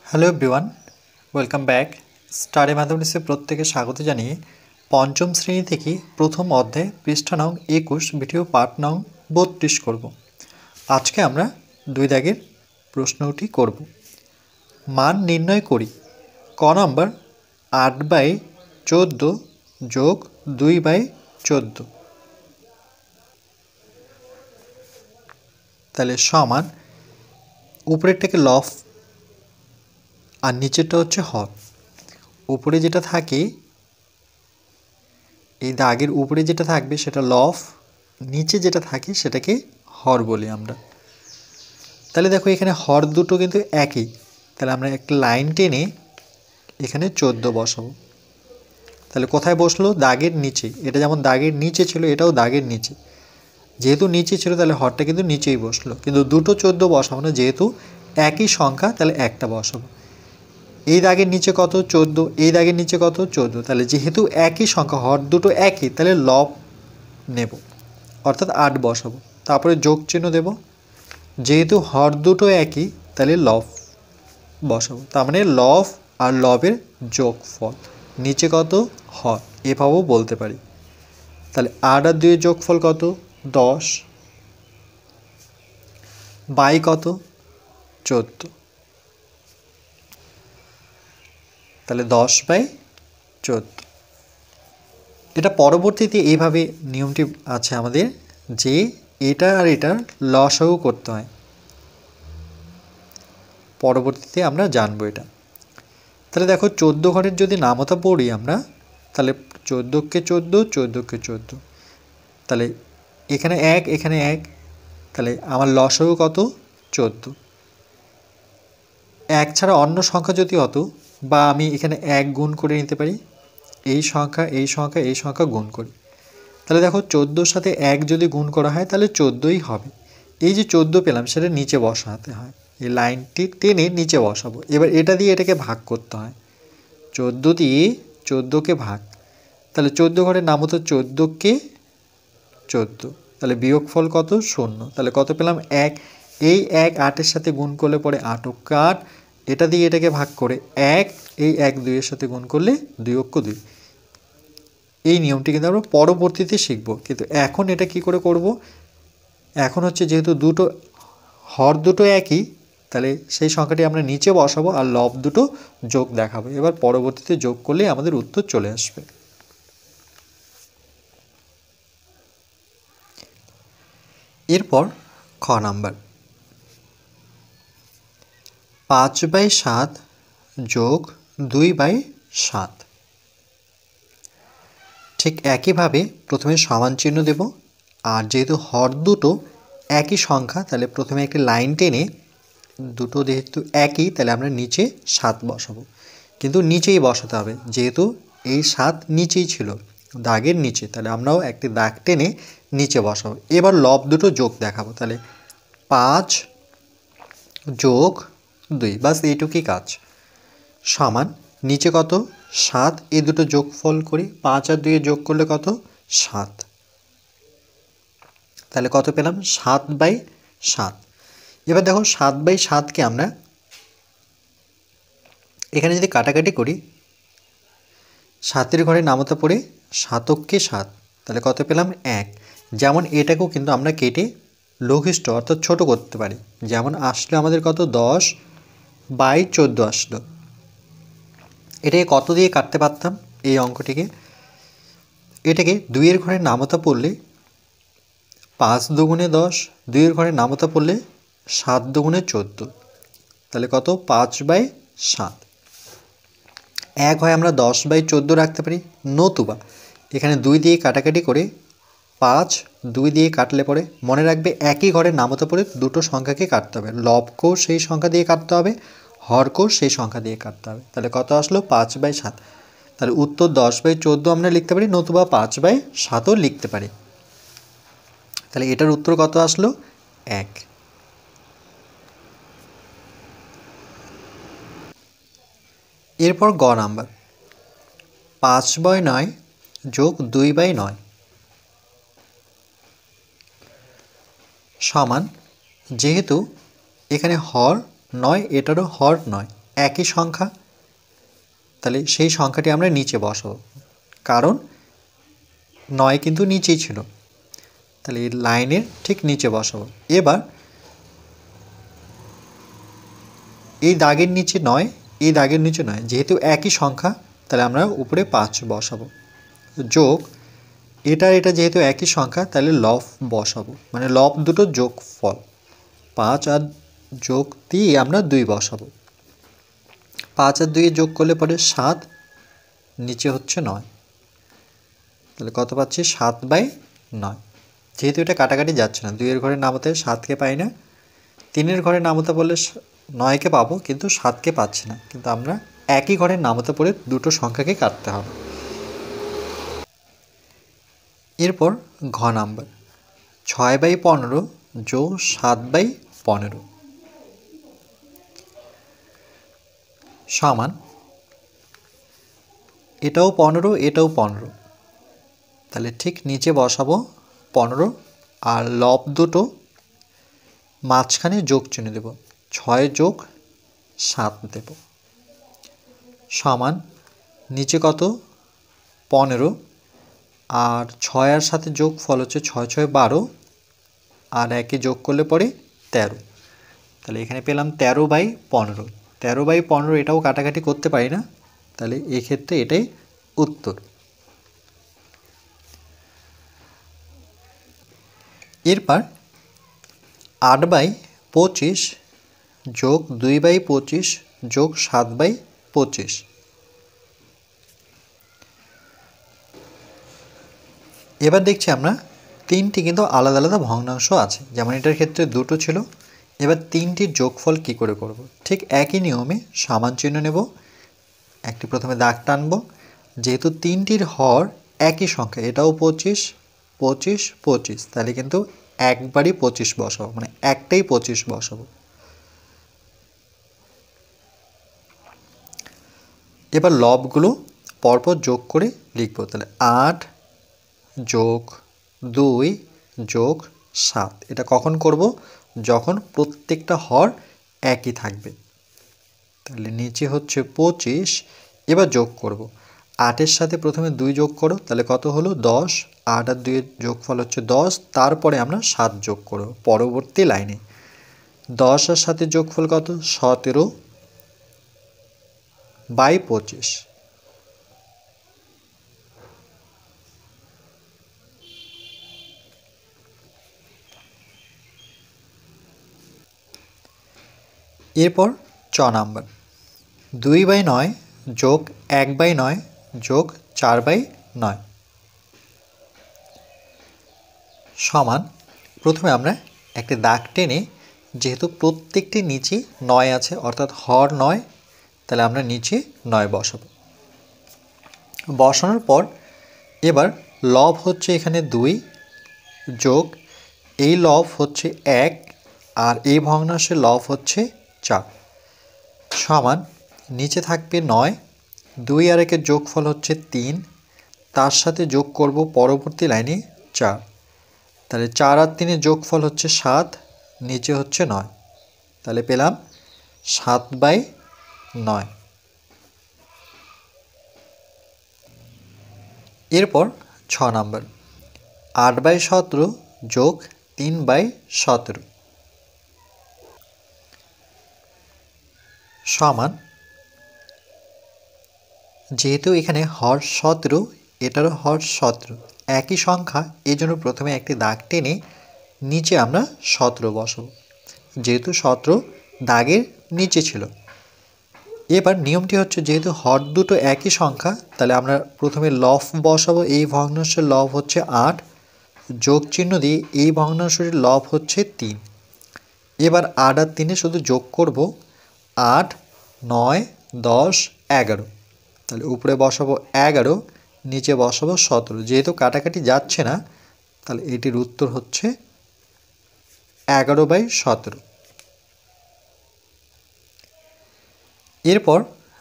Hello everyone, welcome back. Study ম্যাথমেটিক্সে প্রত্যেকে স্বাগত জানিয়ে পঞ্চম শ্রেণী থেকে প্রথম অধ্যায় পৃষ্ঠা নং 21 ভিডিও পার্ট নং 32 করব। আজকে আমরা দুই দাগের প্রশ্নটি করব। মান নির্ণয় করি। ক নম্বর 8/14 যোগ 2/14, তাহলে সমান উপরেরটাকে লব আর নিচেরটা হচ্ছে হর। উপরে যেটা থাকে, এই দাগের উপরে যেটা থাকবে সেটা লব, নিচে যেটা থাকে সেটাকে হর বলি আমরা। তাহলে দেখো এখানে হর দুটো কিন্তু একই, তাহলে আমরা একটা লাইন টেনে এখানে 14 বসাবো। তাহলে কোথায় বসলো? দাগের নিচে। এটা যেমন দাগের নিচে ছিল, এটাও দাগের নিচে। যেহেতু নিচে ছিল তাহলে হরটা কিন্তু নিচেই বসলো, কিন্তু দুটো 14 বসাবো না, যেহেতু একই সংখ্যা তাহলে একটা বসাবো। এই দাগের নিচে কত? 14। এই দাগের নিচে কত? 14। তাহলে যেহেতু একই সংখ্যা, হর দুটো একই, তাহলে লব নেব, অর্থাৎ 8 বসাবো। তারপরে যোগ চিহ্ন দেব। যেহেতু হর দুটো একই তাহলে লব বসাবো, তার মানে লব আর লবের যোগফল। নিচে কত? হর, এভাবেও বলতে পারি। তাহলে 8 আর 2 এর যোগফল কত? 10 বাই কত? 14। তাহলে 10/14। এটা পরবর্তীতে এইভাবে নিয়মটি আছে আমাদের, যে এটা আর এটার লসাগু করতে হয়। পরবর্তীতে আমরা জানবো এটা। তাহলে দেখো 14 ঘরের যদি নামতা পড়ি আমরা, তাহলে 14কে 14, 14কে 14, তাহলে এখানে 1, এখানে 1, তাহলে আমার লসাগু কত? 14। 1 ছাড়া অন্য সংখ্যা যদি হতো, বা আমি এখানে 1 গুণ করে নিতে পারি, এই সংখ্যা এই সংখ্যা এই সংখ্যা গুণ করি, তাহলে দেখো 14-র সাথে 1 যদি গুণ করা হয় তাহলে 14ই হবে। এই যে 14 পেলাম সেটা নিচে বসাতে হয়, এই লাইনটি টেনে নিচে বসাবো। এবার এটা দিয়ে এটাকে ভাগ করতে হয়, 14 দিয়ে 14কে ভাগ, তাহলে 14 ঘরের নাম হতো 14কে 14, তাহলে বিয়োগফল কত? 0। তাহলে কত পেলাম? 1। এই 1 8-এর সাথে গুণ করলে পরে 8 অক্ষ 8, এটা দিয়ে এটাকে ভাগ করে 1, এই 1 2-এর সাথে গুণ করলে 2 অক্ষ 2। এই নিয়মটি কিন্তু আমরা পরবর্তীতে শিখব, কিন্তু এখন এটা কি করে করব? এখন হচ্ছে যেহেতু দুটো হর দুটো একই, তাহলে সেই সংখ্যাটি আমরা নিচে বসাবো আর লব দুটো যোগ দেখাবো। এবার পরবর্তীতে যোগ করলে আমাদের উত্তর চলে আসবে। এরপর খ নাম্বার 5/7 যোগ 2/7। ঠিক একইভাবে প্রথমে সমান চিহ্ন দেব, আর যেহেতু হর দুটো একই সংখ্যা তাহলে প্রথমে একটি লাইন টেনে, দুটো যেহেতু একই তাহলে আমরা নিচে 7 বসাবো, কিন্তু নিচেই বসাতে হবে, যেহেতু এই 7 নিচেই ছিল দাগের নিচে, তাহলে আমরাও একটি দাগ টেনে নিচে বসাবো। এবার লব দুটো যোগ দেখাবো, তাহলে 5 যোগ 2, বাস এইটুকুই কাজ। সমান নিচে কত? 7, এই দুটো যোগফল করি, 5 আর 2 যোগ করলে কত? 7। তাহলে কত পেলাম? 7/7। এবার দেখো 7/7কে আমরা এখানে যদি কাটাকাটি করি, 7-এর ঘরে নামতা পড়ে 7কে 7, তাহলে কত পেলাম? 1। যেমন এটাকেও কিন্তু আমরা কেটে লঘিষ্ঠ অর্থাৎ ছোট করতে পারি, যেমন আসলে আমাদের কত? 10/14 আসলো। এটাকে কত দিয়ে কাটতে পারতাম এই অঙ্কটিকে? এটাকে 2-এর ঘরে নামতা পড়লে 5 দুগুণে 10, 2-এর ঘরে নামতা পড়লে 7 দুগুণে 14, তাহলে কত? 5/7। এক হয় আমরা 10/14 রাখতে পারি, নতুবা এখানে 2 দিয়ে কাটাকাটি করে 5 2 দিয়ে কাটলে পরে মনে রাখবে একই ঘরের নামতা পড়ে দুটো সংখ্যাকে কাটতে হবে, লবকেও সেই সংখ্যা দিয়ে কাটতে হবে, হরকেও সেই সংখ্যা দিয়ে কাটতে হবে। তাহলে কত আসলো? 5/7। তাহলে উত্তর 10/14 আমরা লিখতে পারি, নতুবা 5/7ও লিখতে পারি। তাহলে এটার উত্তর কত আসলো? 1। এরপর গ নাম্বার 5/9 যোগ 2/9 সমান, যেহেতু এখানে হর নয় এটারও হর নয়, একই সংখ্যা, তাহলে সেই সংখ্যাটি আমরা নিচে বসাবো, কারণ 9 কিন্তু নিচেই ছিল, তাহলে এই লাইনের ঠিক নিচে বসাবো। এবার এই দাগের নিচে 9, এই দাগের নিচে 9, যেহেতু একই সংখ্যা তাহলে আমরা উপরে 5 বসাবো, যোগ এটা যেহেতু একই সংখ্যা তাহলে লব বসাবো, মানে লব দুটো যোগ ফল, 5 আর যোগ দিয়ে আমরা 2 বসাবো। 5 আর 2 যোগ করলে পরে 7, নিচে হচ্ছে 9, তাহলে কত পাচ্ছি 7/9। যেহেতু এটা কাটাকাটি যাচ্ছে না, 2 এর ঘরে নামতে 7কে পাই না, 3 এর ঘরে নামতে বললে 9কে পাবো, কিন্তু 7কে পাচ্ছি না, কিন্তু আমরা একই ঘরের নামতে পড়ে দুটো সংখ্যাকে কাটতে হবে। এরপর ঘ নাম্বার 6/15 যোগ 7/15 সমান, এটাও 15 এটাও 15, তাহলে ঠিক নিচে বসাবো 15, আর লব দুটো মাঝখানে যোগ চিহ্ন দেব, 6 যোগ 7 দেব, সমান নিচে কত 15, আর 6 আর সাথে যোগ ফল হচ্ছে 6 6 12, আর একে যোগ করলে পরে 13, তাহলে এখানে পেলাম 13/15। 13/15 এটাও কাটাকাটি করতে পারি না, তাহলে এক্ষেত্রে এটাই উত্তর। এরপর 8/25 যোগ 2/25 যোগ 7/25, এবার দেখছি আমরা তিনটি কিন্তু আলাদা আলাদা ভগ্নাংশ আছে, যেমন এটার ক্ষেত্রে দুটো ছিল। এবার তিনটির যোগফল কি করে করব, ঠিক একই নিয়মে সমান চিহ্ন নেব, একটি প্রথমে দাগ টানব, যেহেতু তিনটির হর একই সংখ্যা, এটাও 25 25 25, তাহলে কিন্তু একবারই 25 বসাবো, মানে একটাই 25 বসাবো। এবার লবগুলো পরপর যোগ করে লিখব, তাহলে 8 যোগ 2 যোগ 7, এটা কখন করব, যখন প্রত্যেকটা হর একই থাকবে। তাহলে নিচে হচ্ছে 25, এবার যোগ করব, 8-এর সাথে প্রথমে 2 যোগ করো, তাহলে কত হলো 10, 8 আর 2-এর যোগফল হচ্ছে 10, তারপরে আমরা 7 যোগ করব পরবর্তী লাইনে, 10 আর সাথে যোগফল কত 17/25। এরপর চ নাম্বার 2/9 যোগ 1/9 যোগ 4/9 সমান, প্রথমে আমরা একটা দাগ টেনে, যেহেতু প্রত্যেকটি নিচে 9 আছে অর্থাৎ হর 9, তাহলে আমরা নিচে 9 বসাবো। বসানোর পর এবার লব হচ্ছে এখানে 2 যোগ এই লব হচ্ছে 1, আর এই ভগ্নাংশের লব হচ্ছে 4, সমান নিচে থাকবে 9, 2 আর 1-এর যোগফল হচ্ছে 3, তার সাথে যোগ করব পরবর্তী লাইনে 4, তাহলে 4 আর 3-এর যোগফল হচ্ছে 7, নিচে হচ্ছে 9, তাহলে পেলাম 7/9। এরপর 6 নাম্বার 8/17 যোগ 3/17 সমান, যেহেতু এখানে হর 17, এটারও হর 17, একই সংখ্যা, এই জন্য প্রথমে একটি দাগ টেনে নিচে আমরা 17 বসাবো, যেহেতু 17 দাগের নিচে ছিল। এবার নিয়মটি হচ্ছে, যেহেতু হর দুটো একই সংখ্যা, তাহলে আমরা প্রথমে লব বসাবো, এই ভগ্নাংশের লব হচ্ছে 8, যোগ চিহ্ন দিয়ে এই ভগ্নাংশটির লব হচ্ছে 3, এবার 8 আর 3-এ শুধু যোগ করব, 8 9 10 11, তাহলে উপরে বসাবো 11, নিচে বসাবো 17, যেহেতু কাটাকাটি যাচ্ছে না, তাহলে এটির উত্তর হচ্ছে 11/17। এরপর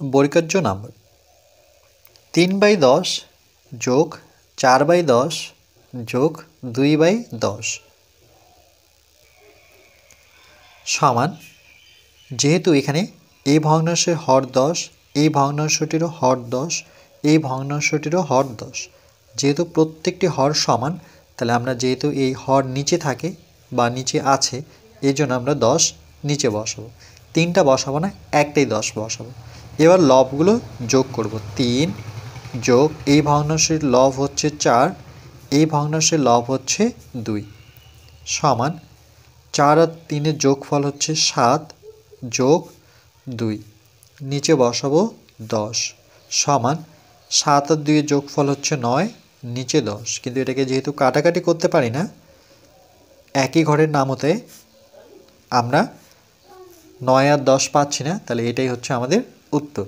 বর্গীয় নাম্বার 3/10 যোগ 4/10 যোগ 2/10 সমান, যেহেতু এখানে এই ভগ্নাংশের হর 10, এই ভগ্নাংশটিরও হর 10, এই ভগ্নাংশটিরও হর 10। যেহেতু প্রত্যেকটি হর সমান, তাহলে আমরা যেহেতু এই হর নিচে থাকে বা নিচে আছে, এই জন্য আমরা 10 নিচে বসাবো। 3টা বসাবো না, একটাই 10 বসাবো। এবার লবগুলো যোগ করব। 3 যোগ এই ভগ্নাংশের লব হচ্ছে 4, এই ভগ্নাংশের লব হচ্ছে 2 সমান 4 আর 3-এর যোগফল হচ্ছে 7 যোগ 2, নিচে বসাবো 10 সমান 7 আর 2-এর যোগফল হচ্ছে 9, নিচে 10। কিন্তু এটাকে যেহেতু কাটাকাটি করতে পারি না, একই ঘরের নাম হতে আমরা 9 আর 10 পাচ্ছি না, তাহলে এটাই হচ্ছে আমাদের উত্তর।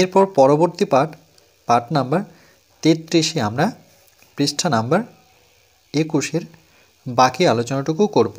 এরপর পরবর্তী পার্ট নাম্বার 33-এ আমরা পৃষ্ঠা নাম্বার 21-এর বাকি আলোচনাটুকু করব।